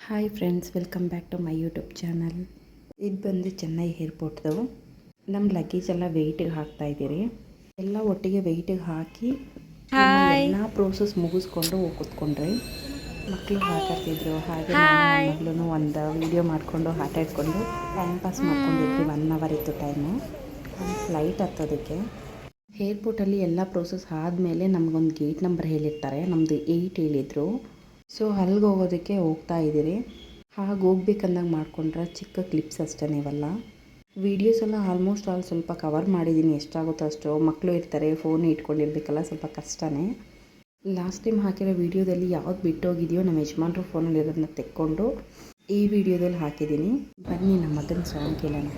Hi friends, welcome back to my YouTube channel. ಇದು ಬಂದು ಚೆನ್ನೈ ಏರ್ಪೋರ್ಟ್ದು. ನಮ್ಮ ಲಗೇಜ್ ಎಲ್ಲ ವೆಯ್ಟಿಗೆ ಹಾಕ್ತಾಯಿದ್ದೀರಿ. ಎಲ್ಲ ಒಟ್ಟಿಗೆ ವೆಯ್ಟಿಗೆ ಹಾಕಿ ಎಲ್ಲ ಪ್ರೋಸೆಸ್ ಮುಗಿಸ್ಕೊಂಡು ಹೋಗಿ ಕೂತ್ಕೊಂಡ್ರಿ. ಮಕ್ಕಳು ಆಟಾಡ್ತಿದ್ರು. ಹಾಗೆ ನನ್ನ ಮಗಳು ಒಂದು ವೀಡಿಯೋ ಮಾಡಿಕೊಂಡು ಆಟ ಆಡ್ಕೊಂಡು ಟೈಮ್ ಪಾಸ್ ಮಾಡ್ಕೊಂಡಿದ್ವಿ. 1 ಅವರ್ ಇತ್ತು ಟೈಮು. ಒಂದು ಫ್ಲೈಟ್ ಹತ್ತೋದಕ್ಕೆ ಏರ್ಪೋರ್ಟಲ್ಲಿ ಎಲ್ಲ ಪ್ರೋಸೆಸ್ ಆದಮೇಲೆ ನಮಗೊಂದು ಗೇಟ್ ನಂಬರ್ ಹೇಳಿರ್ತಾರೆ. ನಮ್ಮದು 8 ಹೇಳಿದರು. ಸೊ ಅಲ್ಲಿಗೆ ಹೋಗೋದಕ್ಕೆ ಹೋಗ್ತಾ ಇದ್ದೀರಿ. ಹಾಗೆ ಹೋಗ್ಬೇಕಂದಾಗ ಮಾಡ್ಕೊಂಡ್ರೆ ಚಿಕ್ಕ ಕ್ಲಿಪ್ಸ್ ಅಷ್ಟೇ. ಇವೆಲ್ಲ ವೀಡಿಯೋಸ್ ಎಲ್ಲ ಆಲ್ಮೋಸ್ಟ್ ಸ್ವಲ್ಪ ಕವರ್ ಮಾಡಿದ್ದೀನಿ. ಎಷ್ಟಾಗುತ್ತೋ ಅಷ್ಟು. ಮಕ್ಕಳು ಇರ್ತಾರೆ, ಫೋನ್ ಇಟ್ಕೊಂಡಿರ್ಬೇಕಲ್ಲ, ಸ್ವಲ್ಪ ಕಷ್ಟನೇ. ಲಾಸ್ಟ್ ಟೈಮ್ ಹಾಕಿರೋ ವೀಡಿಯೋದಲ್ಲಿ ಯಾವ್ದು ಬಿಟ್ಟೋಗಿದೆಯೋ ನಮ್ಮ ಯಜಮಾನ್ರು ಫೋನಲ್ಲಿ ಇರೋದನ್ನ ತೆಕ್ಕೊಂಡು ಈ ವಿಡಿಯೋದಲ್ಲಿ ಹಾಕಿದ್ದೀನಿ. ಬನ್ನಿ ನಮ್ಮ ಮಗನ ಸಾಂಗ್ ಕೇಳೋಣ.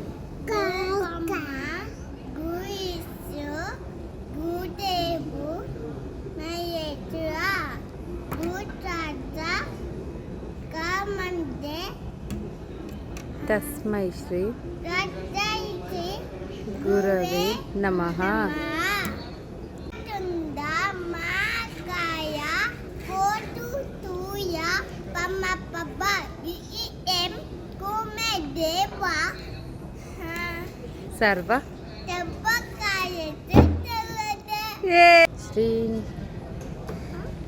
ತಸ್ಮೈ ಶ್ರೀ ಗುರವೇ ನಮಃ. ಸರ್ವ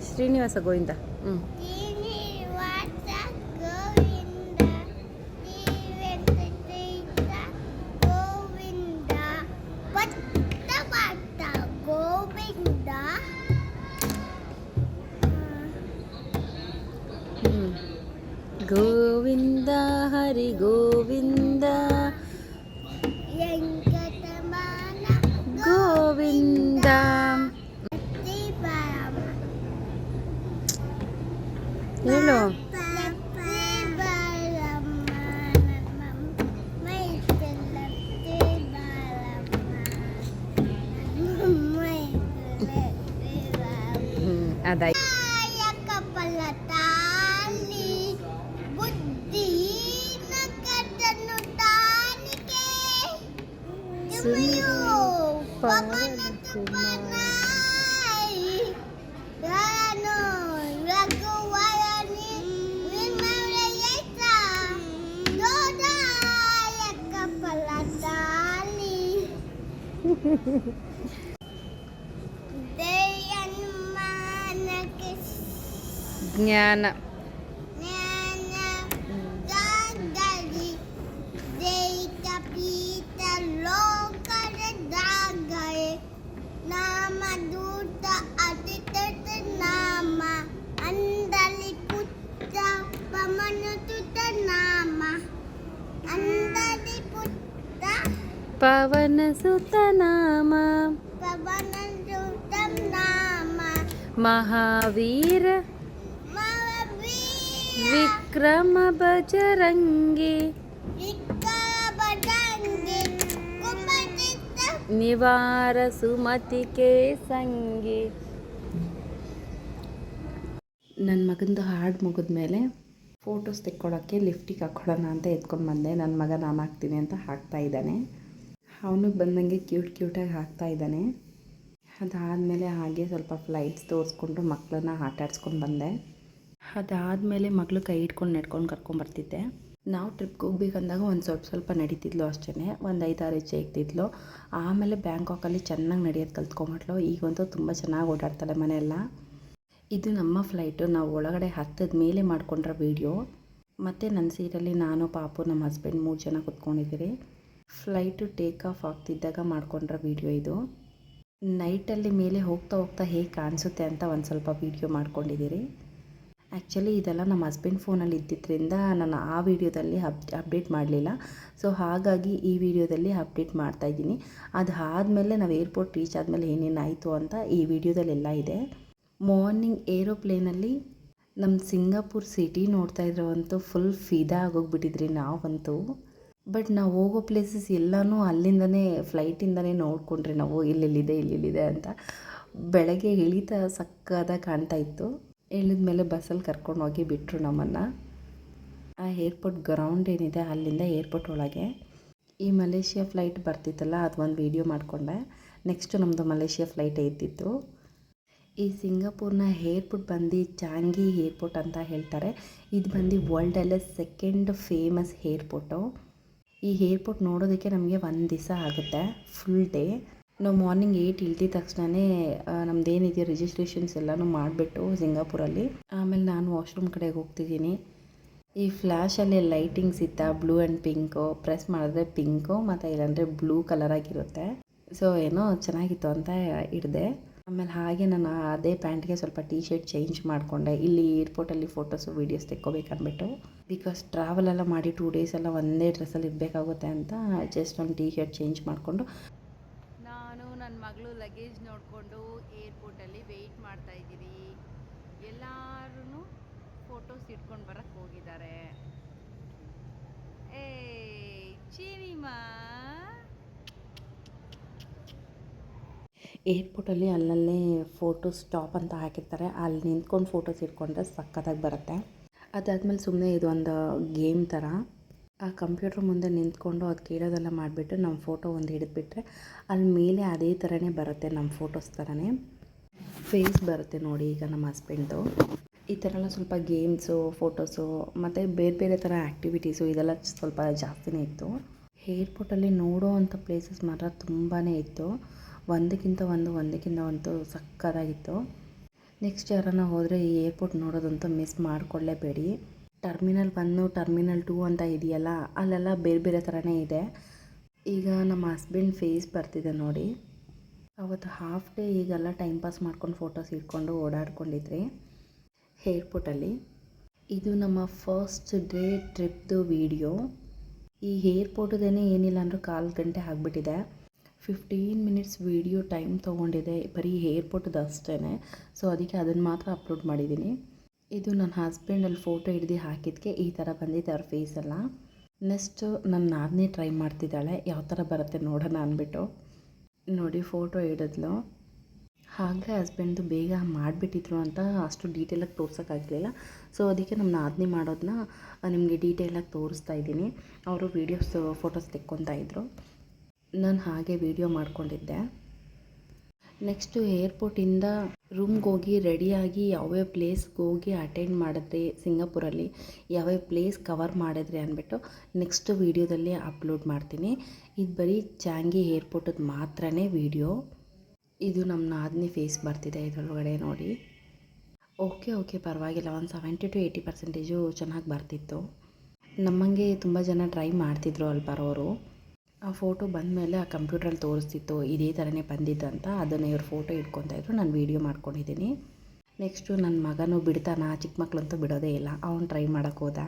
ಶ್ರೀನಿವಾಸ ಗೋವಿಂದ. ಗೋವಿಂದ ಹರಿ ಗೋವಿಂದ ಗೋವಿಂದ. ಹೇಳು. ಅದಾಯ್ತು. ಜ್ಞಾನ ಪವನ ಸುತ ನಾಮ ಮಹಾವೀರ ವಿಕ್ರಮ ಬಜರಂಗಿ ನಿವಾರ ಸುಮತಿ ಕೆ ಸಂಗಿ. ನನ್ನ ಮಗಂದು ಹಾಡು ಮುಗಿದ್ಮೇಲೆ ಫೋಟೋಸ್ ತೆಕ್ಕೊಳ್ಳೋಕ್ಕೆ ಲಿಫ್ಟಿಗೆ ಹಾಕ್ಕೊಳ್ಳೋಣ ಅಂತ ಎತ್ಕೊಂಡು ಬಂದೆ. ನನ್ನ ಮಗ ನಾನು ಹಾಕ್ತೀನಿ ಅಂತ ಹಾಕ್ತಾ ಇದ್ದಾನೆ. ಅವನಿಗೆ ಬಂದಂಗೆ ಕ್ಯೂಟಾಗಿ ಹಾಕ್ತಾ ಇದ್ದಾನೆ. ಅದಾದಮೇಲೆ ಹಾಗೆ ಸ್ವಲ್ಪ ಫ್ಲೈಟ್ಸ್ ತೋರಿಸ್ಕೊಂಡು ಮಕ್ಕಳನ್ನ ಆಟ ಆಡ್ಸ್ಕೊಂಡು ಬಂದೆ. ಅದಾದಮೇಲೆ ಮಗಳು ಕೈ ಹಿಡ್ಕೊಂಡು ನಡ್ಕೊಂಡು ಕರ್ಕೊಂಬರ್ತಿದ್ದೆ. ನಾವು ಟ್ರಿಪ್ಗೆ ಹೋಗ್ಬೇಕಂದಾಗ ಒಂದು ಸ್ವಲ್ಪ ನಡೀತಿದ್ಲು ಅಷ್ಟೇ. ಒಂದು 5-6 ಹೆಜ್ಜೆ ಇಕ್ತಿದ್ಲು. ಆಮೇಲೆ ಬ್ಯಾಂಕಾಕಲ್ಲಿ ಚೆನ್ನಾಗಿ ನಡೆಯೋದು ಕಲ್ತ್ಕೊಂಬಿಟ್ಲು. ಈಗಂತೂ ತುಂಬ ಚೆನ್ನಾಗಿ ಓಡಾಡ್ತಾಳೆ ಮನೆಯೆಲ್ಲ. ಇದು ನಮ್ಮ ಫ್ಲೈಟು. ನಾವು ಒಳಗಡೆ ಹತ್ತದ ಮೇಲೆ ಮಾಡ್ಕೊಂಡ್ರೆ ವೀಡಿಯೋ. ಮತ್ತು ನನ್ನ ಸೀಟಲ್ಲಿ ನಾನು, ಪಾಪು, ನಮ್ಮ ಹಸ್ಬೆಂಡ್ 3 ಜನ ಕೂತ್ಕೊಂಡಿದ್ದೀರಿ. ಫ್ಲೈಟು ಟೇಕ್ ಆಫ್ ಆಗ್ತಿದ್ದಾಗ ಮಾಡ್ಕೊಂಡ್ರೆ ವೀಡಿಯೋ ಇದು. ನೈಟಲ್ಲಿ ಮೇಲೆ ಹೋಗ್ತಾ ಹೇಗೆ ಕಾಣಿಸುತ್ತೆ ಅಂತ ಒಂದು ಸ್ವಲ್ಪ ವೀಡಿಯೋ ಮಾಡ್ಕೊಂಡಿದ್ದೀರಿ. ಆ್ಯಕ್ಚುಲಿ ಇದೆಲ್ಲ ನಮ್ಮ ಹಸ್ಬೆಂಡ್ ಫೋನಲ್ಲಿ ಇದ್ದಿದ್ದರಿಂದ ನಾನು ಆ ವಿಡಿಯೋದಲ್ಲಿ ಅಪ್ಡೇಟ್ ಮಾಡಲಿಲ್ಲ. ಸೊ ಹಾಗಾಗಿ ಈ ವಿಡಿಯೋದಲ್ಲಿ ಅಪ್ಡೇಟ್ ಮಾಡ್ತಾಯಿದ್ದೀನಿ. ಅದಾದಮೇಲೆ ನಾವು ಏರ್ಪೋರ್ಟ್ ರೀಚ್ ಆದಮೇಲೆ ಏನೇನಾಯಿತು ಅಂತ ಈ ವಿಡಿಯೋದಲ್ಲೆಲ್ಲ ಇದೆ. ಮಾರ್ನಿಂಗ್ ಏರೋಪ್ಲೇನಲ್ಲಿ ನಮ್ಮ ಸಿಂಗಾಪುರ್ ಸಿಟಿ ನೋಡ್ತಾಯಿದ್ರಂತೂ ಫುಲ್ ಫಿದಾ ಆಗೋಗ್ಬಿಟ್ಟಿದ್ರಿ ನಾವಂತೂ. ಬಟ್ ನಾವು ಹೋಗೋ ಪ್ಲೇಸಸ್ ಎಲ್ಲನೂ ಅಲ್ಲಿಂದನೇ ಫ್ಲೈಟಿಂದನೇ ನೋಡ್ಕೊಂಡ್ರಿ ನಾವು, ಇಲ್ಲಿದೆ ಅಂತ. ಬೆಳಗ್ಗೆ ಇಳಿತಾ ಸಕ್ಕದಾಗಿ ಕಾಣ್ತಾ ಇತ್ತು. ಇಳಿದ್ಮೇಲೆ ಬಸ್ಸಲ್ಲಿ ಕರ್ಕೊಂಡು ಹೋಗಿ ಬಿಟ್ಟರು ನಮ್ಮನ್ನು. ಆ ಏರ್ಪೋರ್ಟ್ ಗ್ರೌಂಡ್ ಏನಿದೆ ಅಲ್ಲಿಂದ ಏರ್ಪೋರ್ಟ್ ಒಳಗೆ ಈ ಮಲೇಷಿಯಾ ಫ್ಲೈಟ್ ಬರ್ತಿತ್ತಲ್ಲ, ಅದು ಒಂದು ವೀಡಿಯೋ ಮಾಡಿಕೊಂಡೆ. ನೆಕ್ಸ್ಟು ನಮ್ಮದು ಮಲೇಷಿಯಾ ಫ್ಲೈಟ್ ಇದ್ದಿತ್ತು. ಈ ಸಿಂಗಾಪುರ್ನ ಏರ್ಪೋರ್ಟ್ ಬಂದು ಚಾಂಗಿ ಏರ್ಪೋರ್ಟ್ ಅಂತ ಹೇಳ್ತಾರೆ. ಇದು ಬಂದು ವರ್ಲ್ಡಲ್ಲೇ ಸೆಕೆಂಡ್ ಫೇಮಸ್ ಏರ್ಪೋರ್ಟು. ಈ ಏರ್ಪೋರ್ಟ್ ನೋಡೋದಕ್ಕೆ ನಮಗೆ ಒಂದು ದಿವಸ ಆಗುತ್ತೆ, ಫುಲ್ ಡೇ. ನಾವು ಮಾರ್ನಿಂಗ್ 8 ಇಳ್ದಿದ ತಕ್ಷಣವೇ ನಮ್ಮದೇನಿದೆಯೋ ರಿಜಿಸ್ಟ್ರೇಷನ್ಸ್ ಎಲ್ಲನೂ ಮಾಡಿಬಿಟ್ಟು ಸಿಂಗಾಪುರಲ್ಲಿ ಆಮೇಲೆ ನಾನು ವಾಶ್ರೂಮ್ ಕಡೆಗೆ ಹೋಗ್ತಿದ್ದೀನಿ. ಈ ಫ್ಲ್ಯಾಶಲ್ಲಿ ಲೈಟಿಂಗ್ಸ್ ಇತ್ತ ಬ್ಲೂ ಆ್ಯಂಡ್ ಪಿಂಕು, ಪ್ರೆಸ್ ಮಾಡಿದ್ರೆ ಪಿಂಕು ಮತ್ತು ಇಲ್ಲಾಂದರೆ ಬ್ಲೂ ಕಲರಾಗಿರುತ್ತೆ. ಸೊ ಏನೋ ಚೆನ್ನಾಗಿತ್ತು ಅಂತ ಹಿಡ್ದೆ. ಆಮೇಲೆ ಹಾಗೆ ನಾನು ಅದೇ ಪ್ಯಾಂಟ್ಗೆ ಸ್ವಲ್ಪ ಟೀ ಶರ್ಟ್ ಚೇಂಜ್ ಮಾಡಿಕೊಂಡೆ. ಇಲ್ಲಿ ಏರ್ಪೋರ್ಟಲ್ಲಿ ಫೋಟೋಸು ವೀಡಿಯೋಸ್ ತೆಕ್ಕೋಬೇಕನ್ಬಿಟ್ಟು, ಬಿಕಾಸ್ ಟ್ರಾವೆಲೆಲ್ಲ ಮಾಡಿ 2 ಡೇಸ್ ಎಲ್ಲ ಒಂದೇ ಡ್ರೆಸ್ಸಲ್ಲಿ ಇರಬೇಕಾಗುತ್ತೆ ಅಂತ ಜಸ್ಟ್ ಒಂದು ಟೀ ಶರ್ಟ್ ಚೇಂಜ್ ಮಾಡಿಕೊಂಡು ನಾನು ನನ್ನ ಮಗಳು ಲಗೇಜ್ ನೋಡಿಕೊಂಡು ಏರ್ಪೋರ್ಟಲ್ಲಿ ವೆಯ್ಟ್ ಮಾಡ್ತಾಯಿದ್ದೀವಿ. ಎಲ್ಲರೂ ಫೋಟೋಸ್ ಇಟ್ಕೊಂಡು ಬರೋಕ್ಕೆ ಹೋಗಿದ್ದಾರೆ. ಏ ಚೀನಿಮಾ ಏರ್ಪೋರ್ಟಲ್ಲಿ ಅಲ್ಲಲ್ಲೇ ಫೋಟೋ ಸ್ಟಾಪ್ ಅಂತ ಹಾಕಿರ್ತಾರೆ. ಅಲ್ಲಿ ನಿಂತ್ಕೊಂಡು ಫೋಟೋಸ್ ಇಟ್ಕೊಂಡ್ರೆ ಸಕ್ಕತ್ತಾಗಿ ಬರುತ್ತೆ. ಅದಾದಮೇಲೆ ಸುಮ್ಮನೆ ಇದೊಂದು ಗೇಮ್ ಥರ ಆ ಕಂಪ್ಯೂಟ್ರ್ ಮುಂದೆ ನಿಂತ್ಕೊಂಡು ಅದು ಕೇಳೋದೆಲ್ಲ ಮಾಡಿಬಿಟ್ಟು ನಮ್ಮ ಫೋಟೋ ಒಂದು ಹಿಡಿದ್ಬಿಟ್ರೆ ಅಲ್ಲಿ ಮೇಲೆ ಅದೇ ಥರನೇ ಬರುತ್ತೆ, ನಮ್ಮ ಫೋಟೋಸ್ ಥರನೇ ಫೇಸ್ ಬರುತ್ತೆ ನೋಡಿ. ಈಗ ನಮ್ಮ ಹಸ್ಬೆಂಡ್ದು ಈ ಥರ ಎಲ್ಲ ಸ್ವಲ್ಪ ಗೇಮ್ಸು, ಫೋಟೋಸು ಮತ್ತು ಬೇರೆ ಬೇರೆ ಥರ ಆ್ಯಕ್ಟಿವಿಟೀಸು ಇದೆಲ್ಲ ಸ್ವಲ್ಪ ಜಾಸ್ತಿನೇ ಇತ್ತು. ಏರ್ಪೋರ್ಟಲ್ಲಿ ನೋಡೋ ಅಂಥ ಪ್ಲೇಸಸ್ ಮಾತ್ರ ತುಂಬಾ ಇತ್ತು. ಒಂದಕ್ಕಿಂತ ಒಂದು ಸಕ್ಕತ್ತಾಗಿತ್ತು. ನೆಕ್ಸ್ಟ್ ಯಾರನ್ನ ಹೋದರೆ ಈ ಏರ್ಪೋರ್ಟ್ ನೋಡೋದಂತೂ ಮಿಸ್ ಮಾಡಿಕೊಳ್ಳೇಬೇಡಿ. ಟರ್ಮಿನಲ್ 1, ಟರ್ಮಿನಲ್ 2 ಅಂತ ಇದೆಯಲ್ಲ, ಅಲ್ಲೆಲ್ಲ ಬೇರೆ ಬೇರೆ ಥರನೇ ಇದೆ. ಈಗ ನಮ್ಮ ಹಸ್ಬೆಂಡ್ ಫೇಸ್ ಬರ್ತಿದೆ ನೋಡಿ. ಅವತ್ತು ಹಾಫ್ ಡೇ ಈಗೆಲ್ಲ ಟೈಮ್ ಪಾಸ್ ಮಾಡ್ಕೊಂಡು ಫೋಟೋಸ್ ಇಟ್ಕೊಂಡು ಓಡಾಡ್ಕೊಂಡಿದ್ರಿ ಏರ್ಪೋರ್ಟಲ್ಲಿ. ಇದು ನಮ್ಮ ಫಸ್ಟ್ ಡೇ ಟ್ರಿಪ್ದು ವೀಡಿಯೋ. ಈ ಏರ್ಪೋರ್ಟದೇ ಏನಿಲ್ಲ ಅಂದರೂ 1/4 ಗಂಟೆ ಆಗಿಬಿಟ್ಟಿದೆ. 15 ಮಿನಿಟ್ಸ್ ವೀಡಿಯೋ ಟೈಮ್ ತೊಗೊಂಡಿದೆ ಬರೀ ಏರ್ಪೋರ್ಟ್ದು ಅಷ್ಟೇ. ಸೊ ಅದಕ್ಕೆ ಅದನ್ನು ಮಾತ್ರ ಅಪ್ಲೋಡ್ ಮಾಡಿದ್ದೀನಿ. ಇದು ನನ್ನ ಹಸ್ಬೆಂಡಲ್ಲಿ ಫೋಟೋ ಹಿಡ್ದು ಹಾಕಿದ್ದಕ್ಕೆ ಈ ಥರ ಬಂದಿದೆ ಅವ್ರ ಫೇಸೆಲ್ಲ. ನೆಕ್ಸ್ಟು ನನ್ನ ನಾದಿನಿ ಟ್ರೈ ಮಾಡ್ತಿದ್ದಾಳೆ, ಯಾವ ಥರ ಬರುತ್ತೆ ನೋಡೋಣ ಅಂದ್ಬಿಟ್ಟು. ನೋಡಿ ಫೋಟೋ ಹಿಡಿದ್ಲು. ಹಾಗೆ ಹಸ್ಬೆಂಡ್ದು ಬೇಗ ಮಾಡಿಬಿಟ್ಟಿದ್ರು ಅಂತ ಅಷ್ಟು ಡೀಟೇಲಾಗಿ ತೋರ್ಸೋಕ್ಕಾಗಲಿಲ್ಲ. ಸೊ ಅದಕ್ಕೆ ನಮ್ಮ ನಾದಿನಿ ಮಾಡೋದನ್ನ ನಿಮಗೆ ಡೀಟೇಲಾಗಿ ತೋರಿಸ್ತಾ ಇದ್ದೀನಿ. ಅವರು ವೀಡಿಯೋಸ್ ಫೋಟೋಸ್ ತೆಕ್ಕೊತಾ ಇದ್ದರು, ನಾನು ಹಾಗೆ ವೀಡಿಯೋ ಮಾಡ್ಕೊಂಡಿದ್ದೆ. ನೆಕ್ಸ್ಟು ಏರ್ಪೋರ್ಟಿಂದ ರೂಮ್ಗೆ ಹೋಗಿ ರೆಡಿಯಾಗಿ ಯಾವ್ಯಾವ ಪ್ಲೇಸ್ಗೆ ಹೋಗಿ ಅಟೆಂಡ್ ಮಾಡಿದ್ರಿ ಸಿಂಗಾಪುರಲ್ಲಿ, ಯಾವ್ಯಾವ ಪ್ಲೇಸ್ ಕವರ್ ಮಾಡಿದ್ರಿ ಅಂದ್ಬಿಟ್ಟು ನೆಕ್ಸ್ಟ್ ವೀಡಿಯೋದಲ್ಲಿ ಅಪ್ಲೋಡ್ ಮಾಡ್ತೀನಿ. ಇದು ಬರೀ ಚಾಂಗಿ ಏರ್ಪೋರ್ಟದ್ದು ಮಾತ್ರನೇ ವೀಡಿಯೋ. ಇದು ನಮ್ಮ ನಾದಿನಿ ಫೇಸ್ ಬರ್ತಿದೆ ಇದರೊಳಗಡೆ ನೋಡಿ. ಓಕೆ ಪರವಾಗಿಲ್ಲ, ಒಂದು 70 to 80% ಚೆನ್ನಾಗಿ ಬರ್ತಿತ್ತು. ನಮ್ಮಂಗೆ ತುಂಬ ಜನ ಟ್ರೈ ಮಾಡ್ತಿದ್ರು ಅಲ್ಲಿ ಬರೋರು. ಆ ಫೋಟೋ ಬಂದಮೇಲೆ ಆ ಕಂಪ್ಯೂಟ್ರಲ್ಲಿ ತೋರಿಸ್ತಿತ್ತು ಇದೇ ಥರನೇ ಬಂದಿದ್ದಂತ. ಅದನ್ನು ಇವ್ರು ಫೋಟೋ ಇಟ್ಕೊತಾಯಿದ್ರು, ನಾನು ವೀಡಿಯೋ ಮಾಡ್ಕೊಂಡಿದ್ದೀನಿ. ನೆಕ್ಸ್ಟು ನನ್ನ ಮಗನೂ ಬಿಡ್ತಾನ, ಚಿಕ್ಕ ಮಕ್ಕಳಂತೂ ಬಿಡೋದೇ ಇಲ್ಲ. ಅವ್ನು ಟ್ರೈ ಮಾಡೋಕ್ಕೆ ಹೋದ,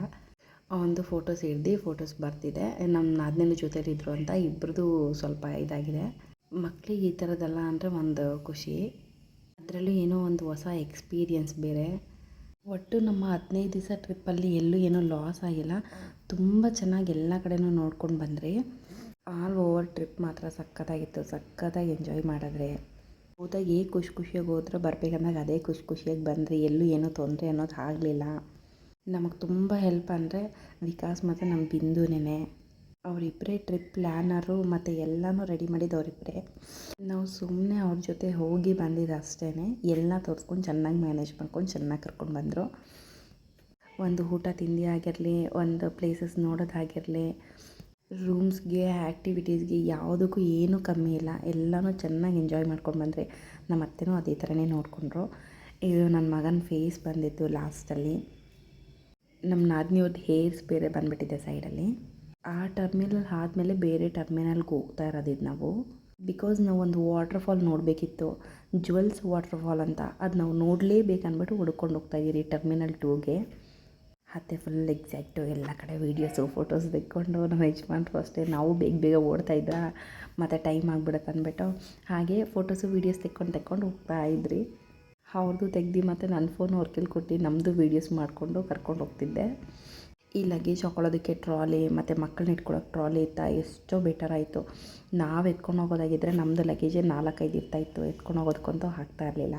ಅವನದು ಫೋಟೋಸ್ ಹಿಡ್ದು ಫೋಟೋಸ್ ಬರ್ತಿದೆ. ನಮ್ಮ ನಾದಿನಿ ಜೊತೆಲಿದ್ರು ಅಂತ ಇಬ್ಬರದು ಸ್ವಲ್ಪ ಇದಾಗಿದೆ. ಮಕ್ಕಳಿಗೆ ಈ ಥರದ್ದೆಲ್ಲ ಅಂದರೆ ಒಂದು ಖುಷಿ, ಅದರಲ್ಲೂ ಏನೋ ಒಂದು ಹೊಸ ಎಕ್ಸ್ಪೀರಿಯನ್ಸ್ ಬೇರೆ. ಒಟ್ಟು ನಮ್ಮ 15 ದಿವಸ ಟ್ರಿಪ್ಪಲ್ಲಿ ಎಲ್ಲೂ ಏನೋ ಲಾಸ್ ಆಗಿಲ್ಲ. ತುಂಬ ಚೆನ್ನಾಗಿ ಎಲ್ಲ ಕಡೆನೂ ನೋಡ್ಕೊಂಡು ಬಂದ್ರಿ. ಆಲ್ ಓವರ್ ಟ್ರಿಪ್ ಮಾತ್ರ ಸಕ್ಕತ್ತಾಗಿತ್ತು, ಸಕ್ಕತ್ತಾಗಿ ಎಂಜಾಯ್ ಮಾಡಿದ್ರೆ. ಹೋದಾಗ ಖುಷಿಯಾಗಿ ಹೋದ್ರೆ ಬರಬೇಕಂದಾಗ ಅದೇ ಖುಷಿಯಾಗಿ ಬಂದ್ರಿ. ಎಲ್ಲೂ ಏನೋ ತೊಂದರೆ ಅನ್ನೋದು ಆಗಲಿಲ್ಲ. ನಮಗೆ ತುಂಬ ಹೆಲ್ಪ್ ಅಂದರೆ ವಿಕಾಸ್ ಮತ್ತು ನಮ್ಮ ಬಿಂದುನೇ. ಅವರಿಬ್ಬರೇ ಟ್ರಿಪ್ ಪ್ಲ್ಯಾನರು ಮತ್ತು ಎಲ್ಲನೂ ರೆಡಿ ಮಾಡಿದ್ದು ಅವರಿಬ್ಬರೇ. ನಾವು ಸುಮ್ಮನೆ ಅವ್ರ ಜೊತೆ ಹೋಗಿ ಬಂದಿದ್ದು ಅಷ್ಟೇ. ಎಲ್ಲ ತೋರಿಸ್ಕೊಂಡು ಚೆನ್ನಾಗಿ ಮ್ಯಾನೇಜ್ ಮಾಡ್ಕೊಂಡು ಚೆನ್ನಾಗಿ ಕರ್ಕೊಂಡು ಬಂದರು. ಒಂದು ಊಟ ತಿಂಡಿ ಆಗಿರಲಿ, ಒಂದು ಪ್ಲೇಸಸ್ ನೋಡೋದಾಗಿರಲಿ, ರೂಮ್ಸ್ಗೆ, ಆ್ಯಕ್ಟಿವಿಟೀಸ್ಗೆ ಯಾವುದಕ್ಕೂ ಏನೂ ಕಮ್ಮಿ ಇಲ್ಲ. ಎಲ್ಲನೂ ಚೆನ್ನಾಗಿ ಎಂಜಾಯ್ ಮಾಡ್ಕೊಂಡು ಬಂದರೆ. ನಮ್ಮ ಅತ್ತೆನೂ ಅದೇ ಥರನೇ ನೋಡಿಕೊಂಡ್ರು. ಇದು ನನ್ನ ಮಗನ ಫೇಸ್ ಬಂದಿತ್ತು ಲಾಸ್ಟಲ್ಲಿ. ನಮ್ಮ ನಾದಿನಿಯವ್ರದ್ದು ಹೇರ್ಸ್ ಬೇರೆ ಬಂದುಬಿಟ್ಟಿದೆ ಸೈಡಲ್ಲಿ. ಆ ಟರ್ಮಿನಲ್ ಆದಮೇಲೆ ಬೇರೆ ಟರ್ಮಿನಲ್ಗೆ ಹೋಗ್ತಾ ಇರೋದಿದ್ದು ನಾವು. ಬಿಕಾಸ್ ನಾವು ಒಂದು ವಾಟರ್ಫಾಲ್ ನೋಡಬೇಕಿತ್ತು, ಜುವೆಲ್ಸ್ ವಾಟರ್ಫಾಲ್ ಅಂತ. ಅದು ನಾವು ನೋಡಲೇಬೇಕನ್ಬಿಟ್ಟು ಹುಡ್ಕೊಂಡು ಹೋಗ್ತಾಯಿದ್ದೀರಿ ಟರ್ಮಿನಲ್ 2ಗೆ. ಅತ್ತೆ ಫುಲ್ ಎಕ್ಸಾಕ್ಟು ಎಲ್ಲ ಕಡೆ ವೀಡಿಯೋಸು ಫೋಟೋಸ್ ತೆಕ್ಕೊಂಡು ನಮ್ಮ ಯಜಮಾನ್ರು ಅಷ್ಟೇ. ನಾವು ಬೇಗ ಓಡ್ತಾಯಿದ್ದ ಮತ್ತು ಟೈಮ್ ಆಗಿಬಿಡುತ್ತೆ ಅಂದ್ಬಿಟ್ಟು ಹಾಗೆ ಫೋಟೋಸು ವೀಡಿಯೋಸ್ ತೆಕ್ಕೊಂಡು ಹೋಗ್ತಾ ಇದ್ರಿ. ಅವ್ರದ್ದು ತೆಗ್ದು ಮತ್ತು ನನ್ನ ಫೋನ್ ಅವ್ರ ಕೈಲಿ ಕೊಟ್ಟು ನಮ್ಮದು ವೀಡಿಯೋಸ್ ಮಾಡಿಕೊಂಡು ಕರ್ಕೊಂಡು ಹೋಗ್ತಿದ್ದೆ. ಈ ಲಗೇಜ್ ಹಾಕೊಳ್ಳೋದಕ್ಕೆ ಟ್ರಾಲಿ ಮತ್ತು ಮಕ್ಕಳನ್ನ ಇಟ್ಕೊಳ್ಳೋಕೆ ಟ್ರಾಲಿ ಇತ್ತಾ, ಎಷ್ಟೋ ಬೆಟರ್ ಆಯಿತು. ನಾವು ಎತ್ಕೊಂಡು ಹೋಗೋದಾಗಿದ್ದರೆ ನಮ್ಮದು ಲಗೇಜೇ 4-5 ಇರ್ತಾಯಿತ್ತು, ಎತ್ಕೊಂಡು ಹೋಗೋದಕ್ಕಂತೂ ಆಗ್ತಾ ಇರಲಿಲ್ಲ.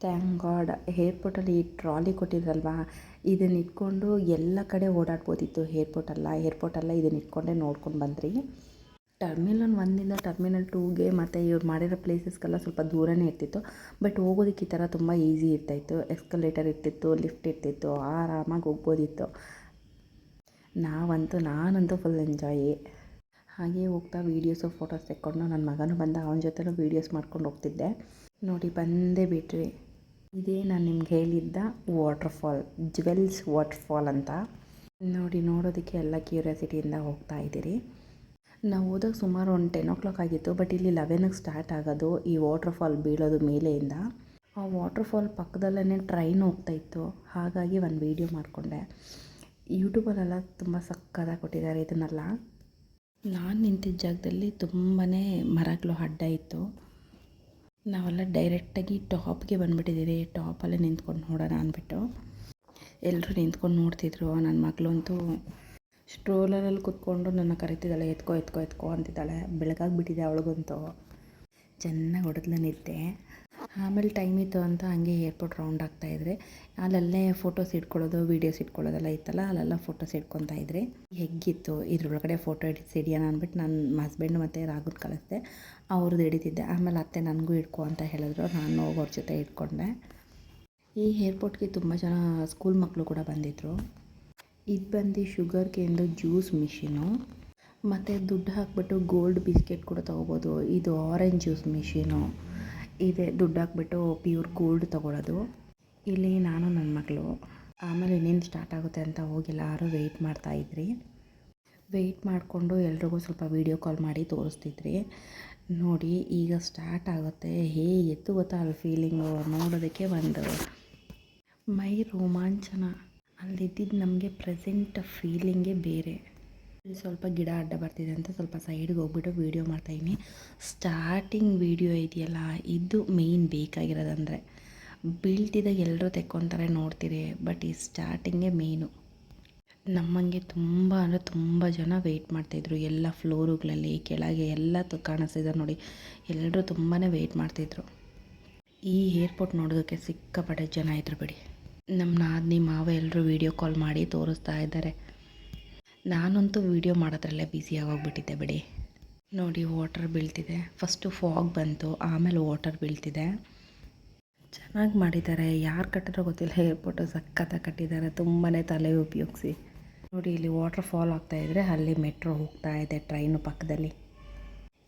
ಥ್ಯಾಂಕ್ ಗಾಡ್ ಏರ್ಪೋರ್ಟಲ್ಲಿ ಈ ಟ್ರಾಲಿ ಕೊಟ್ಟಿದ್ರಲ್ವಾ, ಇದನ್ನ ಇಟ್ಕೊಂಡು ಎಲ್ಲ ಕಡೆ ಓಡಾಡ್ಬೋದಿತ್ತು. ಏರ್ಪೋರ್ಟಲ್ಲ ಇದನ್ನ ಇಟ್ಕೊಂಡೇ ನೋಡ್ಕೊಂಡು ಬಂದ್ರಿ. ಟರ್ಮಿನಲ್ 1ಇಂದ ಟರ್ಮಿನಲ್ 2ಗೆ ಮತ್ತು ಇವ್ರು ಮಾಡಿರೋ ಪ್ಲೇಸಸ್ಗೆಲ್ಲ ಸ್ವಲ್ಪ ದೂರನೇ ಇರ್ತಿತ್ತು. ಬಟ್ ಹೋಗೋದಕ್ಕೆ ಈ ಥರ ತುಂಬ ಈಸಿ ಇರ್ತಾಯಿತ್ತು. ಎಸ್ಕಲೇಟರ್ ಇರ್ತಿತ್ತು, ಲಿಫ್ಟ್ ಇರ್ತಿತ್ತು, ಆರಾಮಾಗಿ ಹೋಗ್ಬೋದಿತ್ತು. ನಾನಂತೂ ಫುಲ್ ಎಂಜಾಯೇ. ಹಾಗೆ ಹೋಗ್ತಾ ವೀಡಿಯೋಸು ಫೋಟೋಸ್ ತೆಕ್ಕೊಂಡು ನನ್ನ ಮಗನೂ ಬಂದ, ಅವನ ಜೊತೆಲೂ ವೀಡಿಯೋಸ್ ಮಾಡ್ಕೊಂಡು ಹೋಗ್ತಿದ್ದೆ. ನೋಡಿ ಬಂದೇ ಬಿಟ್ರಿ. ಇದೇ ನಾನು ನಿಮ್ಗೆ ಹೇಳಿದ್ದ ವಾಟರ್ಫಾಲ್, ಜ್ವೆಲ್ಸ್ ವಾಟರ್ಫಾಲ್ ಅಂತ. ನೋಡಿ ನೋಡೋದಕ್ಕೆ ಎಲ್ಲ ಕ್ಯೂರಿಯಾಸಿಟಿಯಿಂದ ಹೋಗ್ತಾ ಇದ್ದೀರಿ. ನಾವು ಹೋದಾಗ ಸುಮಾರು ಒಂದು 10 o'clock ಆಗಿತ್ತು. ಬಟ್ ಇಲ್ಲಿ 11ಗೆ ಸ್ಟಾರ್ಟ್ ಆಗೋದು ಈ ವಾಟರ್ಫಾಲ್ ಬೀಳೋದು ಮೇಲೆಯಿಂದ. ಆ ವಾಟರ್ಫಾಲ್ ಪಕ್ಕದಲ್ಲೇ ಟ್ರೈನ್ ಹೋಗ್ತಾಯಿತ್ತು. ಹಾಗಾಗಿ ಒಂದು ವೀಡಿಯೋ ಮಾಡಿಕೊಂಡೆ. ಯೂಟ್ಯೂಬಲ್ಲೆಲ್ಲ ತುಂಬ ಸಕ್ಕತ್ತಾಗಿ ಕೊಟ್ಟಿದ್ದಾರೆ ಇದನ್ನೆಲ್ಲ. ನಾನು ನಿಂತಿದ್ದ ಜಾಗದಲ್ಲಿ ತುಂಬಾ ಮರಗಳು ಅಡ್ಡ ಇತ್ತು. ನಾವೆಲ್ಲ ಡೈರೆಕ್ಟಾಗಿ ಟಾಪ್ಗೆ ಬಂದುಬಿಟ್ಟಿದ್ದೀರಿ. ಟಾಪಲ್ಲೇ ನಿಂತ್ಕೊಂಡು ನೋಡೋಣ ಅಂದ್ಬಿಟ್ಟು ಎಲ್ಲರೂ ನಿಂತ್ಕೊಂಡು ನೋಡ್ತಿದ್ರು. ನನ್ನ ಮಗಳಂತೂ ಸ್ಟ್ರೋಲರಲ್ಲಿ ಕೂತ್ಕೊಂಡು ನನ್ನ ಕರಿತಿದ್ದಾಳೆ, ಎತ್ಕೋ ಅಂತಿದ್ದಾಳೆ. ಬೆಳಗಾಗಿಬಿಟ್ಟಿದೆ ಅವಳಿಗಂತೂ. ಚೆನ್ನಾಗಿ ಹೊಡೆದ್ಲು ನಿದ್ದೆ. ಆಮೇಲೆ ಟೈಮ್ ಇತ್ತು ಅಂತ ಹಂಗೆ ಏರ್ಪೋರ್ಟ್ ರೌಂಡ್ ಆಗ್ತಾಯಿದ್ರೆ ಅಲ್ಲಲ್ಲೇ ಫೋಟೋಸ್ ಇಟ್ಕೊಳ್ಳೋದು, ವೀಡಿಯೋಸ್ ಇಟ್ಕೊಳ್ಳೋದೆಲ್ಲ ಇತ್ತಲ್ಲ, ಅಲ್ಲೆಲ್ಲ ಫೋಟೋಸ್ ಇಟ್ಕೊತಾ ಇದ್ರಿ. ಹೆಗ್ಗಿತ್ತು ಇದ್ರೊಳಗಡೆ ಫೋಟೋ ಹಿಡಿಯೋಣ ಅಂದ್ಬಿಟ್ಟು ನನ್ನ ಹಸ್ಬೆಂಡ್ ಮತ್ತು ರಾಗುಲ್ ಕಳಿಸ್ದೆ. ಅವ್ರದ್ದು ಹಿಡಿತಿದ್ದೆ. ಆಮೇಲೆ ಅತ್ತೆ ನನಗೂ ಇಟ್ಕೊ ಅಂತ ಹೇಳಿದ್ರು. ನಾನು ಹೋಗೋರ ಜೊತೆ ಇಟ್ಕೊಂಡೆ. ಈ ಏರ್ಪೋರ್ಟ್ಗೆ ತುಂಬ ಜನ ಸ್ಕೂಲ್ ಮಕ್ಕಳು ಕೂಡ ಬಂದಿದ್ದರು. ಇದು ಬಂದು ಶುಗರ್ ಕೇನ್ದು ಜ್ಯೂಸ್ ಮಿಷಿನು. ಮತ್ತು ದುಡ್ಡು ಹಾಕ್ಬಿಟ್ಟು ಗೋಲ್ಡ್ ಬಿಸ್ಕೆಟ್ ಕೂಡ ತೊಗೋಬೋದು. ಇದು ಆರೆಂಜ್ ಜ್ಯೂಸ್ ಮಿಷಿನು ಇದೆ. ದುಡ್ಡು ಹಾಕ್ಬಿಟ್ಟು ಪ್ಯೂರ್ ಗೋಲ್ಡ್ ತೊಗೊಳೋದು. ಇಲ್ಲಿ ನಾನು ನನ್ನ ಮಗಳು. ಆಮೇಲೆ ಇನ್ನೇನು ಸ್ಟಾರ್ಟ್ ಆಗುತ್ತೆ ಅಂತ ಹೋಗಿ ಎಲ್ಲರೂ ವೆಯ್ಟ್ ಮಾಡ್ತಾಯಿದ್ರಿ. ವೆಯ್ಟ್ ಮಾಡಿಕೊಂಡು ಎಲ್ರಿಗೂ ಸ್ವಲ್ಪ ವೀಡಿಯೋ ಕಾಲ್ ಮಾಡಿ ತೋರಿಸ್ತಿದ್ರಿ. ನೋಡಿ ಈಗ ಸ್ಟಾರ್ಟ್ ಆಗುತ್ತೆ. ಹೇಗಿತ್ತು ಗೊತ್ತಾ ಅಲ್ಲಿ ಫೀಲಿಂಗು ನೋಡೋದಕ್ಕೆ. ಒಂದು ಮೈ ರೋಮಾಂಚನ. ಅಲ್ಲಿದ್ದಿದ್ದು ನಮಗೆ ಪ್ರೆಸೆಂಟ್ ಫೀಲಿಂಗೇ ಬೇರೆ. ಇಲ್ಲಿ ಸ್ವಲ್ಪ ಗಿಡ ಅಡ್ಡ ಬರ್ತಿದೆ ಅಂತ ಸ್ವಲ್ಪ ಸೈಡ್ಗೆ ಹೋಗ್ಬಿಟ್ಟು ವೀಡಿಯೋ ಮಾಡ್ತಾಯಿದ್ದೀನಿ. ಸ್ಟಾರ್ಟಿಂಗ್ ವೀಡಿಯೋ ಇದೆಯಲ್ಲ, ಇದು ಮೇಯ್ನ್ ಬೇಕಾಗಿರೋದಂದರೆ. ಬೀಳ್ತಿದ್ದಾಗ ಎಲ್ಲರೂ ತೆಕ್ಕೊತಾರೆ ನೋಡ್ತೀರಿ. ಬಟ್ ಈ ಸ್ಟಾರ್ಟಿಂಗೇ ಮೇಯ್ನು. ನಮ್ಮಂಗೆ ತುಂಬ ಅಂದರೆ ತುಂಬ ಜನ ವೆಯ್ಟ್ ಮಾಡ್ತಾಯಿದ್ರು. ಎಲ್ಲ ಫ್ಲೋರುಗಳಲ್ಲಿ ಕೆಳಗೆ ಎಲ್ಲ ಕಾಣಿಸ್ತಿದ್ದಾರೆ ನೋಡಿ. ಎಲ್ಲರೂ ತುಂಬಾ ವೆಯ್ಟ್ ಮಾಡ್ತಿದ್ರು. ಈ ಏರ್ಪೋರ್ಟ್ ನೋಡೋದಕ್ಕೆ ಸಿಕ್ಕಾಪಟ್ಟೆ ಜನ ಇದ್ರು ಬಿಡಿ. ನಮ್ಮ ನಾದಿನಿ ಮಾವ ಎಲ್ಲರೂ ವೀಡಿಯೋ ಕಾಲ್ ಮಾಡಿ ತೋರಿಸ್ತಾ ಇದ್ದಾರೆ. ನಾನಂತೂ ವೀಡಿಯೋ ಮಾಡೋದ್ರಲ್ಲೇ ಬ್ಯುಸಿಯಾಗೋಗ್ಬಿಟ್ಟಿದ್ದೆ ಬಿಡಿ. ನೋಡಿ ವಾಟರ್ ಬೀಳ್ತಿದೆ. ಫಸ್ಟು ಫಾಗ್ ಬಂತು, ಆಮೇಲೆ ವಾಟರ್ ಬೀಳ್ತಿದೆ. ಚೆನ್ನಾಗಿ ಮಾಡಿದ್ದಾರೆ. ಯಾರು ಕಟ್ಟಿದ್ರೋ ಗೊತ್ತಿಲ್ಲ. ಏರ್ಪೋರ್ಟು ಸಕ್ಕತ್ತಾಗಿ ಕಟ್ಟಿದ್ದಾರೆ. ತುಂಬಾ ತಲೆ ಉಪಯೋಗಿಸಿ. ನೋಡಿ ಇಲ್ಲಿ ವಾಟರ್ ಫಾಲ್ ಆಗ್ತಾಯಿದ್ರೆ ಅಲ್ಲಿ ಮೆಟ್ರೋ ಹೋಗ್ತಾ ಇದೆ ಟ್ರೈನು ಪಕ್ಕದಲ್ಲಿ.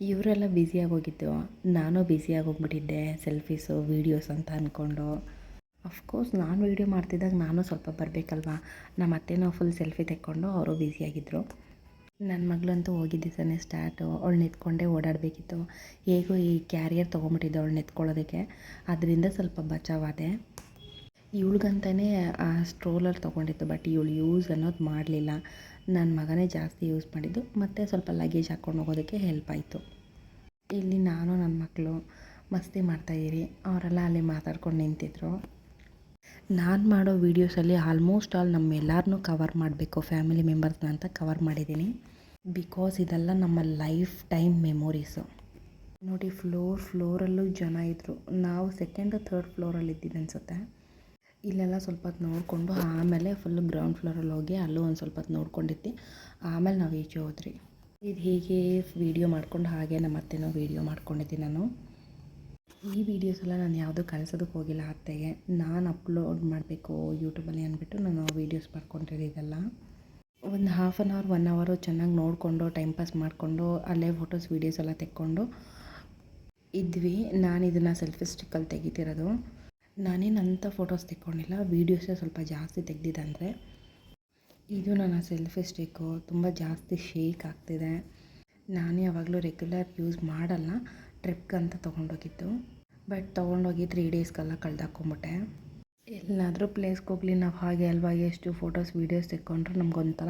ಇವರೆಲ್ಲ ಬ್ಯುಸಿಯಾಗೋಗಿದ್ದು. ನಾನು ಬ್ಯುಸಿಯಾಗೋಗ್ಬಿಟ್ಟಿದ್ದೆ. ಸೆಲ್ಫೀಸು ವೀಡಿಯೋಸ್ ಅಂತ ಅಂದ್ಕೊಂಡು. ಅಫ್ಕೋರ್ಸ್ ನಾನು ವೀಡಿಯೋ ಮಾಡ್ತಿದ್ದಾಗ ನಾನು ಸ್ವಲ್ಪ ಬರಬೇಕಲ್ವ. ನಮ್ಮ ಅತ್ತೆನೂ ಫುಲ್ ಸೆಲ್ಫಿ ತೆಕ್ಕೊಂಡು ಅವರು ಬ್ಯುಸಿಯಾಗಿದ್ದರು. ನನ್ನ ಮಗಳಂತೂ ಹೋಗಿದ್ದ ದಿವಸನೇ ಸ್ಟಾರ್ಟು. ಅವಳು ನೆತ್ಕೊಂಡೇ ಓಡಾಡಬೇಕಿತ್ತು. ಹೇಗೋ ಈ ಕ್ಯಾರಿಯರ್ ತೊಗೊಂಬಿಟ್ಟಿದ್ದೆ ಅವಳು ನೆತ್ಕೊಳ್ಳೋದಕ್ಕೆ. ಅದರಿಂದ ಸ್ವಲ್ಪ ಬಚಾವಾದೆ. ಇವಳಿಗಂತಲೇ ಆ ಸ್ಟ್ರೋಲರ್ ತೊಗೊಂಡಿತ್ತು. ಬಟ್ ಇವಳು ಯೂಸ್ ಅನ್ನೋದು ಮಾಡಲಿಲ್ಲ. ನನ್ನ ಮಗನೇ ಜಾಸ್ತಿ ಯೂಸ್ ಮಾಡಿದ್ದು. ಮತ್ತು ಸ್ವಲ್ಪ ಲಗೇಜ್ ಹಾಕ್ಕೊಂಡು ಹೋಗೋದಕ್ಕೆ ಹೆಲ್ಪ್ ಆಯಿತು. ಇಲ್ಲಿ ನಾನು ನನ್ನ ಮಕ್ಕಳು ಮಸ್ತಿ ಮಾಡ್ತಾಯಿದ್ದೀರಿ. ಅವರೆಲ್ಲ ಅಲ್ಲಿ ಮಾತಾಡ್ಕೊಂಡು ನಿಂತಿದ್ರು. ನಾನು ಮಾಡೋ ವೀಡಿಯೋಸಲ್ಲಿ ಆಲ್ಮೋಸ್ಟ್ ಆಲ್ ನಮ್ಮೆಲ್ಲರನ್ನೂ ಕವರ್ ಮಾಡಬೇಕು, ಫ್ಯಾಮಿಲಿ ಮೆಂಬರ್ಸ್ನ ಅಂತ ಕವರ್ ಮಾಡಿದ್ದೀನಿ. ಬಿಕಾಸ್ ಇದೆಲ್ಲ ನಮ್ಮ ಲೈಫ್ ಟೈಮ್ ಮೆಮೊರೀಸು. ನೋಡಿ ಫ್ಲೋರಲ್ಲೂ ಜನ ಇದ್ದರು. ನಾವು ಸೆಕೆಂಡ್ ಥರ್ಡ್ ಫ್ಲೋರಲ್ಲಿ ಇದ್ದಿದ್ದು ಅನಿಸುತ್ತೆ. ಇಲ್ಲೆಲ್ಲ ಸ್ವಲ್ಪ ಹೊತ್ತು ನೋಡಿಕೊಂಡು ಆಮೇಲೆ ಫುಲ್ಲು ಗ್ರೌಂಡ್ ಫ್ಲೋರಲ್ಲಿ ಹೋಗಿ ಅಲ್ಲೂ ಒಂದು ಸ್ವಲ್ಪ ಹೊತ್ತು ನೋಡ್ಕೊಂಡಿದ್ದೆ. ಆಮೇಲೆ ನಾವು ಈಚೆ ಹೋದ್ರಿ. ಇದು ಹೀಗೆ ವೀಡಿಯೋ ಮಾಡ್ಕೊಂಡು ಹಾಗೆ ನಮ್ಮ ಅತ್ತೆನೂ ವೀಡಿಯೋ ಮಾಡ್ಕೊಂಡಿದ್ದೆ ನಾನು. ಈ ವೀಡಿಯೋಸ್ ಎಲ್ಲ ನಾನು ಯಾವುದೂ ಕಳಿಸೋದಕ್ಕೆ ಹೋಗಿಲ್ಲ ಅತ್ತೆಗೆ. ನಾನು ಅಪ್ಲೋಡ್ ಮಾಡಬೇಕು ಯೂಟ್ಯೂಬಲ್ಲಿ ಅಂದ್ಬಿಟ್ಟು ನಾನು ವೀಡಿಯೋಸ್ ಮಾಡ್ಕೊಂಡಿರೋದೆಲ್ಲ. ಒಂದು 1/2 hour 1 hour ಚೆನ್ನಾಗಿ ನೋಡಿಕೊಂಡು ಟೈಮ್ ಪಾಸ್ ಮಾಡಿಕೊಂಡು ಅಲ್ಲೇ ಫೋಟೋಸ್ ವೀಡಿಯೋಸ್ ಎಲ್ಲ ತೆಕ್ಕೊಂಡು ಇದ್ವಿ. ನಾನು ಇದನ್ನು ಸೆಲ್ಫಿ ಸ್ಟಿಕ್ಕಲ್ಲಿ ತೆಗಿತಿರೋದು. ನಾನೇನಂತ ಫೋಟೋಸ್ ತೆಕ್ಕೊಂಡಿಲ್ಲ. ವೀಡಿಯೋಸೇ ಸ್ವಲ್ಪ ಜಾಸ್ತಿ ತೆಗ್ದಿದ್ದಂದರೆ. ಇದು ನನ್ನ ಸೆಲ್ಫಿ ಸ್ಟಿಕ್ಕು. ತುಂಬ ಜಾಸ್ತಿ ಶೇಕ್ ಆಗ್ತಿದೆ. ನಾನು ಯಾವಾಗಲೂ ರೆಗ್ಯುಲರ್ ಯೂಸ್ ಮಾಡಲ್ಲ. ಟ್ರಿಪ್ಗಂತ ತೊಗೊಂಡೋಗಿದ್ದು. ಬಟ್ ತೊಗೊಂಡೋಗಿ 3 daysಗೆಲ್ಲ ಕಳೆದಾಕೊಂಬಿಟ್ಟೆ. ಎಲ್ಲಾದರೂ ಪ್ಲೇಸ್ಗೆ ಹೋಗಲಿ ನಾವು ಹಾಗೆ ಅಲ್ವಾ, ಎಷ್ಟು ಫೋಟೋಸ್ ವೀಡಿಯೋಸ್ ತೆಕ್ಕೊಂಡ್ರೂ ನಮಗೊಂಥರ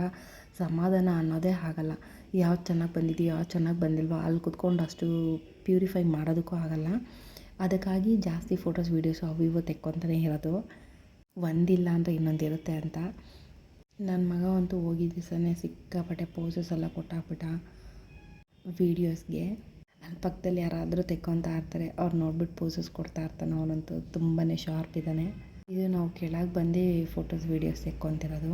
ಸಮಾಧಾನ ಅನ್ನೋದೇ ಆಗಲ್ಲ. ಯಾವ್ದು ಚೆನ್ನಾಗಿ ಬಂದಿದೆಯೋ ಯಾವ್ದು ಚೆನ್ನಾಗಿ ಬಂದಿಲ್ವೋ ಅಲ್ಲಿ ಕೂತ್ಕೊಂಡು ಅಷ್ಟು ಪ್ಯೂರಿಫೈ ಮಾಡೋದಕ್ಕೂ ಆಗಲ್ಲ. ಅದಕ್ಕಾಗಿ ಜಾಸ್ತಿ ಫೋಟೋಸ್ ವೀಡಿಯೋಸು ಅವು ಇವು ತೆಕ್ಕೊತಾನೆ ಇರೋದು. ಒಂದಿಲ್ಲ ಅಂದರೆ ಇನ್ನೊಂದು ಇರುತ್ತೆ ಅಂತ. ನನ್ನ ಮಗ ಅಂತೂ ಹೋಗಿದ್ದ ದಿವಸನೇ ಸಿಕ್ಕಾಪಟ್ಟೆ ಪೋಸಸ್ ಎಲ್ಲ ಕೊಟ್ಟಾಕ್ಬಿಟ್ಟ ವೀಡಿಯೋಸ್ಗೆ. ಅಲ್ಲಿ ಪಕ್ಕದಲ್ಲಿ ಯಾರಾದರೂ ತೆಕ್ಕೊತಾ ಇರ್ತಾರೆ. ಅವ್ರು ನೋಡ್ಬಿಟ್ಟು ಪೋಸಸ್ ಕೊಡ್ತಾ ಇರ್ತಾನೆ. ಅವನಂತೂ ತುಂಬಾ ಶಾರ್ಪ್ ಇದ್ದಾನೆ. ಇದು ನಾವು ಕೆಳಗೆ ಬಂದು ಫೋಟೋಸ್ ವೀಡಿಯೋಸ್ ತೆಕ್ಕೊತಿರೋದು.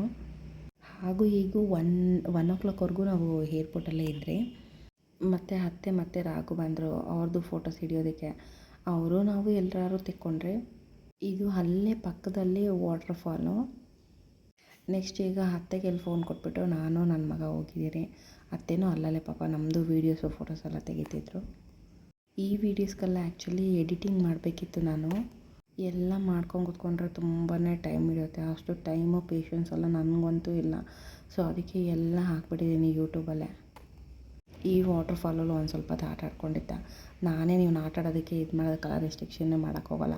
ಹಾಗೂ ಹೀಗೂ 1 o'clockವರೆಗೂ ನಾವು ಏರ್ಪೋರ್ಟಲ್ಲೇ ಇದ್ರಿ. ಮತ್ತು ಅತ್ತೆ ಮತ್ತು ರಾಘು ಬಂದರು ಅವ್ರದ್ದು ಫೋಟೋಸ್ ಹಿಡಿಯೋದಕ್ಕೆ. ಅವರು ನಾವು ಎಲ್ಲರೂ ತೆಕ್ಕೊಂಡ್ರೆ. ಇದು ಅಲ್ಲೇ ಪಕ್ಕದಲ್ಲಿ ವಾಟರ್ ಫಾಲು. ನೆಕ್ಸ್ಟ್ ಈಗ ಅತ್ತೆಗೆ ಎಲ್ಲಿ ಫೋನ್ ಕೊಟ್ಬಿಟ್ಟು ನಾನು ನನ್ನ ಮಗ ಹೋಗಿದ್ದೀರಿ. ಅತ್ತೆನೂ ಅಲ್ಲಲ್ಲೇ ಪಾಪ ನಮ್ಮದು ವೀಡಿಯೋಸು ಫೋಟೋಸ್ ಎಲ್ಲ ತೆಗಿತಿದ್ರು. ಈ ವೀಡಿಯೋಸ್ಗೆಲ್ಲ ಆ್ಯಕ್ಚುಲಿ ಎಡಿಟಿಂಗ್ ಮಾಡಬೇಕಿತ್ತು ನಾನು. ಎಲ್ಲ ಮಾಡ್ಕೊಂಡು ಕೂತ್ಕೊಂಡ್ರೆ ತುಂಬಾ ಟೈಮ್ ಹಿಡಿಯುತ್ತೆ. ಅಷ್ಟು ಟೈಮು ಪೇಷನ್ಸ್ ಎಲ್ಲ ನನಗಂತೂ ಇಲ್ಲ. ಸೊ ಅದಕ್ಕೆ ಎಲ್ಲ ಹಾಕ್ಬಿಟ್ಟಿದ್ದೀನಿ ಯೂಟ್ಯೂಬಲ್ಲೇ. ಈ ವಾಟರ್ ಫಾಲಲ್ಲಿ ಒಂದು ಸ್ವಲ್ಪ ಹೊತ್ತು ಆಟ ಆಡ್ಕೊಂಡಿದ್ದ. ನಾನೇ ನೀವು ಆಟ ಆಡೋದಕ್ಕೆ ಇದು ಮಾಡೋದಕ್ಕೆಲ್ಲ ರೆಸ್ಟ್ರಿಕ್ಷನ್ನೇ ಮಾಡೋಕ್ಕೋಗಲ್ಲ.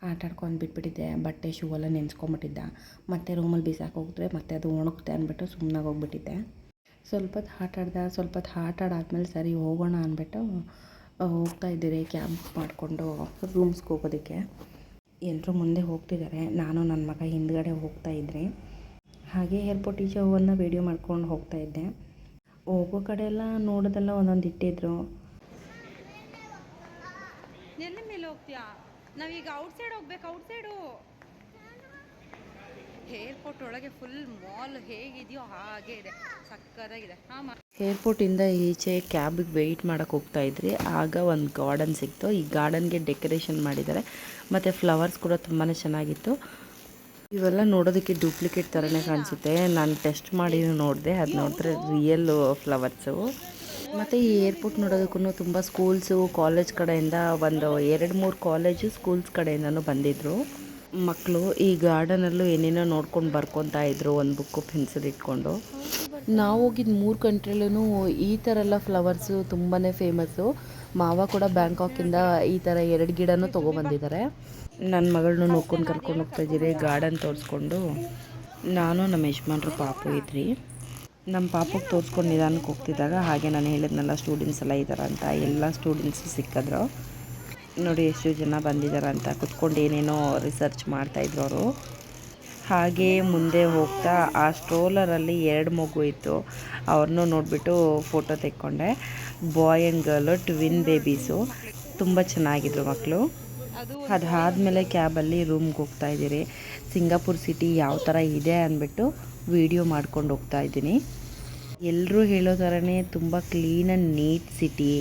ಆಟ ಆಡ್ಕೊಂಡು ಬಿಟ್ಬಿಟ್ಟಿದ್ದೆ. ಬಟ್ಟೆ ಶೂ ಎಲ್ಲ ನೆನೆಸ್ಕೊಂಬಿಟ್ಟಿದ್ದ. ಮತ್ತು ರೂಮಲ್ಲಿ ಬಿಸಾಕಿ ಹೋಗಿದ್ರೆ ಮತ್ತೆ ಅದು ಒಣಗುತ್ತೆ ಅಂದ್ಬಿಟ್ಟು ಸುಮ್ಮನಾಗಿ ಹೋಗ್ಬಿಟ್ಟಿದ್ದೆ. ಸ್ವಲ್ಪ ಹೊತ್ತು ಆಟ ಆಡಾದ್ಮೇಲೆ ಸರಿ ಹೋಗೋಣ ಅಂದ್ಬಿಟ್ಟು ಹೋಗ್ತಾ ಇದ್ದೀರಿ ಕ್ಯಾಬ್ ಮಾಡಿಕೊಂಡು ರೂಮ್ಸ್ಗೆ ಹೋಗೋದಕ್ಕೆ. ಎಲ್ಲರೂ ಮುಂದೆ ಹೋಗ್ತಿದ್ದಾರೆ, ನಾನು ನನ್ನ ಮಗ ಹಿಂದ್ಗಡೆ ಹೋಗ್ತಾಯಿದ್ರಿ. ಹಾಗೆ ಏರ್ಪೋರ್ಟ್ ಈಚೆ ಹೋಗೋದನ್ನ ವೀಡಿಯೋ ಮಾಡ್ಕೊಂಡು ಹೋಗ್ತಾಯಿದ್ದೆ. ಹೋಗೋ ಕಡೆ ಎಲ್ಲ ನೋಡೋದೆಲ್ಲ ಒಂದೊಂದು ಇಟ್ಟಿದ್ರು. ಎಲ್ಲಿ ಮೇಲೆ ಹೋಗ್ತೀಯಾ? ನಾವೀಗ ಔಟ್ಸೈಡ್ ಹೋಗ್ಬೇಕು. ಔಟ್ಸೈಡು ಏರ್ಪೋರ್ಟ್ ಒಳಗೆ ಫುಲ್ ಮಾಲ್ ಹೇಗಿದೆಯೋ ಹಾಗೆ ಇದೆ, ಸಕ್ಕತ್ತಾಗಿದೆ. ಹಾಂ, ಏರ್ಪೋರ್ಟಿಂದ ಈಚೆ ಕ್ಯಾಬಿಗೆ ವೆಯ್ಟ್ ಮಾಡೋಕ್ಕೆ ಹೋಗ್ತಾಯಿದ್ರಿ. ಆಗ ಒಂದು ಗಾರ್ಡನ್ ಸಿಕ್ತು. ಈ ಗಾರ್ಡನ್ಗೆ ಡೆಕೋರೇಷನ್ ಮಾಡಿದ್ದಾರೆ ಮತ್ತು ಫ್ಲವರ್ಸ್ ಕೂಡ ತುಂಬಾ ಚೆನ್ನಾಗಿತ್ತು. ಇವೆಲ್ಲ ನೋಡೋದಕ್ಕೆ ಡೂಪ್ಲಿಕೇಟ್ ಥರನೇ ಕಾಣಿಸುತ್ತೆ. ನಾನು ಟೆಸ್ಟ್ ಮಾಡಿ ನೋಡಿದೆ, ಅದು ನೋಡಿದ್ರೆ ರಿಯಲ್ ಫ್ಲವರ್ಸು. ಮತ್ತು ಈ ಏರ್ಪೋರ್ಟ್ ನೋಡೋದಕ್ಕೂ ತುಂಬ ಸ್ಕೂಲ್ಸು, ಕಾಲೇಜ್ ಕಡೆಯಿಂದ ಒಂದು 2-3 ಕಾಲೇಜು, ಸ್ಕೂಲ್ಸ್ ಕಡೆಯಿಂದನೂ ಬಂದಿದ್ದರು ಮಕ್ಕಳು. ಈ ಗಾರ್ಡನಲ್ಲೂ ಏನೇನೋ ನೋಡ್ಕೊಂಡು ಬರ್ಕೊತಾ ಇದ್ರು, ಒಂದು ಬುಕ್ಕು ಪೆನ್ಸಿಲ್ ಇಟ್ಕೊಂಡು. ನಾವು ಹೋಗಿದ್ದು 3 ಕಂಟ್ರಿಲೂ ಈ ಥರ ಎಲ್ಲ ಫ್ಲವರ್ಸು ತುಂಬಾ ಫೇಮಸ್ಸು. ಮಾವ ಕೂಡ ಬ್ಯಾಂಕಾಕಿಂದ ಈ ಥರ 2 ಗಿಡನೂ ತೊಗೊಬಂದಿದ್ದಾರೆ. ನನ್ನ ಮಗಳನ್ನೂ ನೋಡ್ಕೊಂಡು ಕರ್ಕೊಂಡು ಹೋಗ್ತಾಯಿದ್ದೀರಿ ಗಾರ್ಡನ್ ತೋರಿಸ್ಕೊಂಡು. ನಾನು ನಮ್ಮ ಯಜಮಾನ್ರು ಪಾಪು ಇದ್ರಿ. ನಮ್ಮ ಪಾಪಕ್ಕೆ ತೋರಿಸ್ಕೊಂಡು ನಿಧಾನಕ್ಕೆ ಹೋಗ್ತಿದ್ದಾಗ ಹಾಗೆ ನಾನು ಹೇಳಿದ್ನಲ್ಲ ಸ್ಟೂಡೆಂಟ್ಸ್ ಎಲ್ಲ ಇದ್ದಾರೆ ಅಂತ, ಎಲ್ಲ ಸ್ಟೂಡೆಂಟ್ಸು ಸಿಕ್ಕಿದ್ರು. ನೋಡಿ ಎಷ್ಟು ಜನ ಬಂದಿದ್ದಾರೆ ಅಂತ ಕುತ್ಕೊಂಡು ಏನೇನೋ ರಿಸರ್ಚ್ ಮಾಡ್ತಾಯಿದ್ರು ಅವರು. ಹಾಗೆ ಮುಂದೆ ಹೋಗ್ತಾ ಆ ಸ್ಟ್ರೋಲರಲ್ಲಿ 2 ಮಗು ಇತ್ತು. ಅವ್ರನ್ನೂ ನೋಡಿಬಿಟ್ಟು ಫೋಟೋ ತೆಕ್ಕೊಂಡೆ. Boy and girl, twin babies. ತುಂಬ ಚೆನ್ನಾಗಿದ್ರು ಮಕ್ಕಳು. ಅದಾದಮೇಲೆ ಕ್ಯಾಬಲ್ಲಿ ರೂಮ್ಗೆ ಹೋಗ್ತಾಯಿದ್ದೀರಿ. ಸಿಂಗಾಪುರ್ ಸಿಟಿ ಯಾವ ಥರ ಇದೆ ಅಂದ್ಬಿಟ್ಟು ವಿಡಿಯೋ ಮಾಡ್ಕೊಂಡು ಹೋಗ್ತಾಯಿದ್ದೀನಿ. ಎಲ್ಲರೂ ಹೇಳೋ ಥರನೇ ತುಂಬ ಕ್ಲೀನ್ ಆ್ಯಂಡ್ ನೀಟ್ ಸಿಟಿ.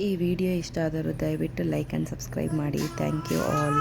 ಈ ವಿಡಿಯೋ ಇಷ್ಟ ಆದರೂ ದಯವಿಟ್ಟು ಲೈಕ್ ಆ್ಯಂಡ್ ಸಬ್ಸ್ಕ್ರೈಬ್ ಮಾಡಿ. Thank you all.